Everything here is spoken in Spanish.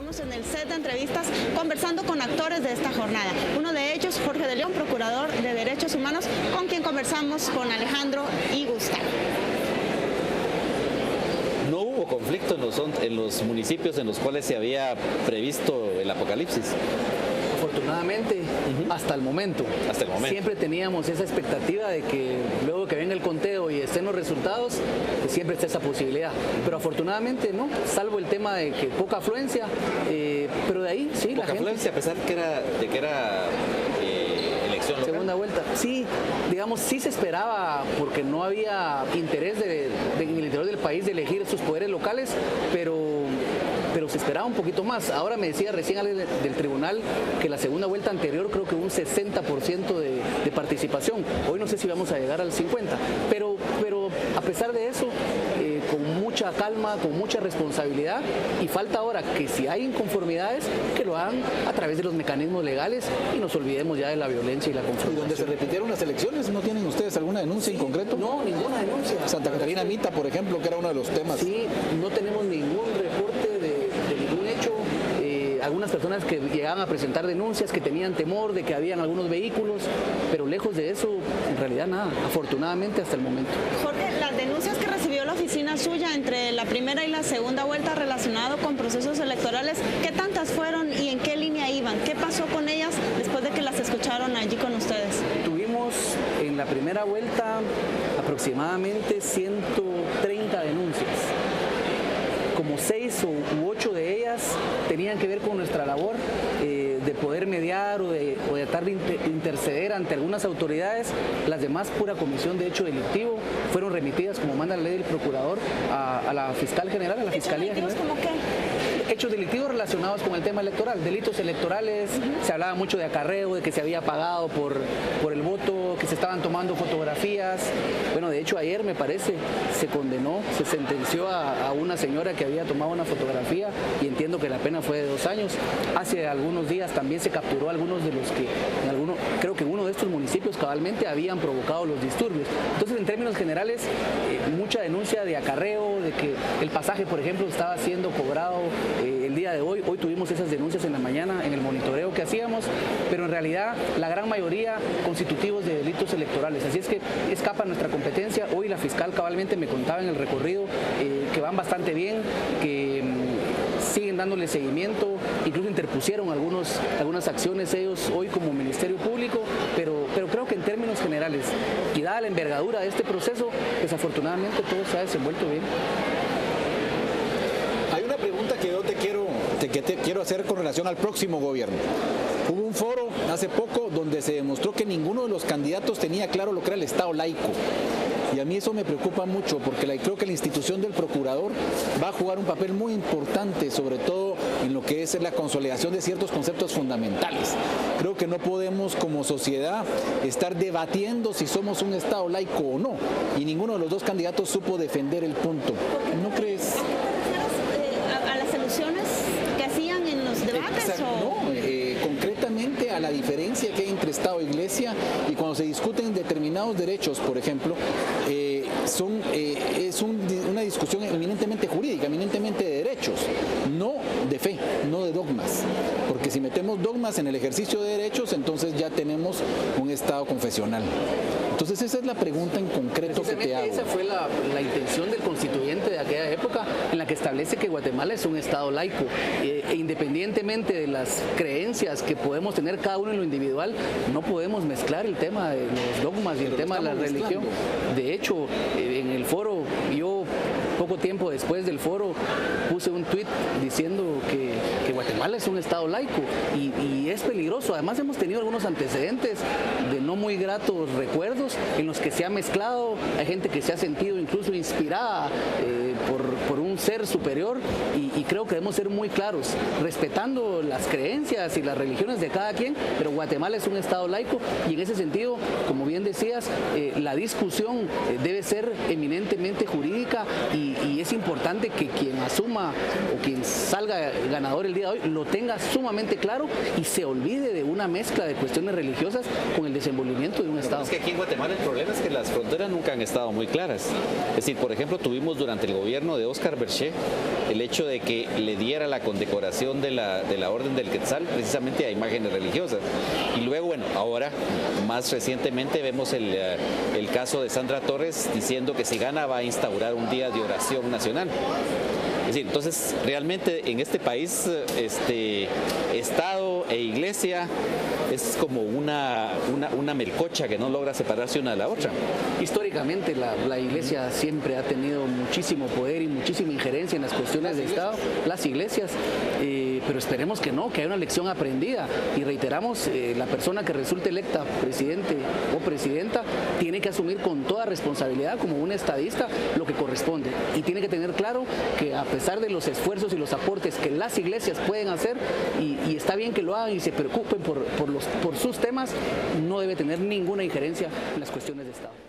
Estamos en el set de entrevistas conversando con actores de esta jornada. Uno de ellos, Jorge de León, procurador de Derechos Humanos, con quien conversamos con Alejandro y Gustavo. No hubo conflicto en los municipios en los cuales se había previsto el apocalipsis. Afortunadamente, hasta el momento. Siempre teníamos esa expectativa de que luego que venga el conteo y estén los resultados, que siempre está esa posibilidad. Pero afortunadamente no, salvo el tema de que poca afluencia, pero de ahí sí, poca afluencia, a pesar de que era elección local. Segunda vuelta. Sí, digamos, sí se esperaba, porque no había interés en el interior del país de elegir sus poderes locales, pero se esperaba un poquito más. Ahora me decía recién alguien del tribunal que la segunda vuelta anterior creo que hubo un 60% de participación. Hoy no sé si vamos a llegar al 50%, pero a pesar de eso, con mucha calma, con mucha responsabilidad, y falta ahora que si hay inconformidades, que lo hagan a través de los mecanismos legales y nos olvidemos ya de la violencia y la confrontación. ¿Y donde se repitieron las elecciones, no tienen ustedes alguna denuncia en concreto? No, ninguna denuncia. Santa Catarina Mita, por ejemplo, que era uno de los temas. Sí, no tenemos ningún reporte de ningún hecho. Algunas personas que llegaban a presentar denuncias, que tenían temor de que habían algunos vehículos, pero lejos de eso, en realidad nada, afortunadamente hasta el momento. Jorge, las denuncias que recibió la oficina suya entre la primera y la segunda vuelta relacionado con procesos electorales, ¿qué tantas fueron y en qué línea iban? ¿Qué pasó con ellas después de que las escucharon allí con ustedes? Tuvimos en la primera vuelta aproximadamente 130 denuncias. Como 6 u 8 de ellas tenían que ver con nuestra labor de poder mediar o de tratar de interceder ante algunas autoridades. Las demás, pura comisión de hecho delictivo, fueron remitidas, como manda la ley del procurador, a la fiscal general, a la fiscalía general. ¿Hechos delictivos como qué? Hechos delictivos relacionados con el tema electoral, delitos electorales. Se hablaba mucho de acarreo, de que se había pagado por el voto, que se estaban tomando fotografías. Bueno, de hecho ayer me parece se condenó, se sentenció a una señora que había tomado una fotografía, y entiendo que la pena fue de 2 años. Hace algunos días también se capturó a algunos de los que, creo que uno de estos municipios cabalmente habían provocado los disturbios. Entonces, en términos generales, mucha denuncia de acarreo, de que el pasaje, por ejemplo, estaba siendo cobrado el día de hoy. Hoy tuvimos esas denuncias en la mañana en el monitoreo que hacíamos, pero en realidad la gran mayoría constitutivos de delitos electorales. Así es que escapa nuestra competencia. Hoy la fiscal cabalmente me contaba en el recorrido que van bastante bien, que siguen dándole seguimiento, incluso interpusieron algunas acciones ellos hoy como Ministerio Público, pero creo que en términos generales, y dada la envergadura de este proceso, desafortunadamente todo se ha desenvuelto bien. Hay una pregunta que yo te quiero hacer con relación al próximo gobierno. Hubo un foro hace poco donde se demostró que ninguno de los candidatos tenía claro lo que era el Estado laico. Y a mí eso me preocupa mucho, porque creo que la institución del procurador va a jugar un papel muy importante, sobre todo en lo que es la consolidación de ciertos conceptos fundamentales. Creo que no podemos como sociedad estar debatiendo si somos un Estado laico o no, y ninguno de los dos candidatos supo defender el punto. ¿No crees? ¿A las soluciones que hacían en los debates? Concretamente a la diferencia que hay entre Estado e Iglesia, y cuando se discuten determinados derechos, por ejemplo, es una discusión eminentemente jurídica, eminentemente de derechos, no de fe, no de dogmas. Porque si metemos dogmas en el ejercicio de derechos, entonces ya tenemos un Estado confesional. Entonces esa es la pregunta en concreto que te hago. Esa fue la intención del constituyente de aquella época, en la que establece que Guatemala es un Estado laico, e independientemente de las creencias que podemos tener cada uno en lo individual, no podemos mezclar el tema de los dogmas y el tema de la religión. De hecho, en el foro, yo poco tiempo después del foro puse un tuit diciendo que Guatemala es un Estado laico, y es peligroso. Además hemos tenido algunos antecedentes de no muy gratos recuerdos en los que se ha mezclado. Hay gente que se ha sentido incluso inspirada por un ser superior, y creo que debemos ser muy claros, respetando las creencias y las religiones de cada quien, pero Guatemala es un Estado laico, y en ese sentido, como bien decías, la discusión debe ser eminentemente jurídica, y es importante que quien asuma o quien salga ganador el día de hoy lo tenga sumamente claro y se olvide de una mezcla de cuestiones religiosas con el desenvolvimiento de un Estado. Es que aquí en Guatemala el problema es que las fronteras nunca han estado muy claras. Es decir, por ejemplo, tuvimos durante el gobierno de Óscar Berché el hecho de que le diera la condecoración de la Orden del Quetzal precisamente a imágenes religiosas. Y luego, bueno, ahora, más recientemente vemos el caso de Sandra Torres diciendo que si gana va a instaurar un día de oración nacional. Es decir, entonces realmente en este país Estado e Iglesia es como una melcocha que no logra separarse una de la otra. Históricamente la Iglesia siempre ha tenido muchísimo poder y muchísima injerencia en las cuestiones de Estado, las iglesias, pero esperemos que no, que haya una lección aprendida y reiteramos, la persona que resulte electa presidente o presidenta tiene que asumir con toda responsabilidad como un estadista lo que corresponde y tiene que tener claro que a pesar de los esfuerzos y los aportes que las iglesias pueden hacer y está bien que lo hagan y se preocupen por sus temas, no debe tener ninguna injerencia en las cuestiones de Estado.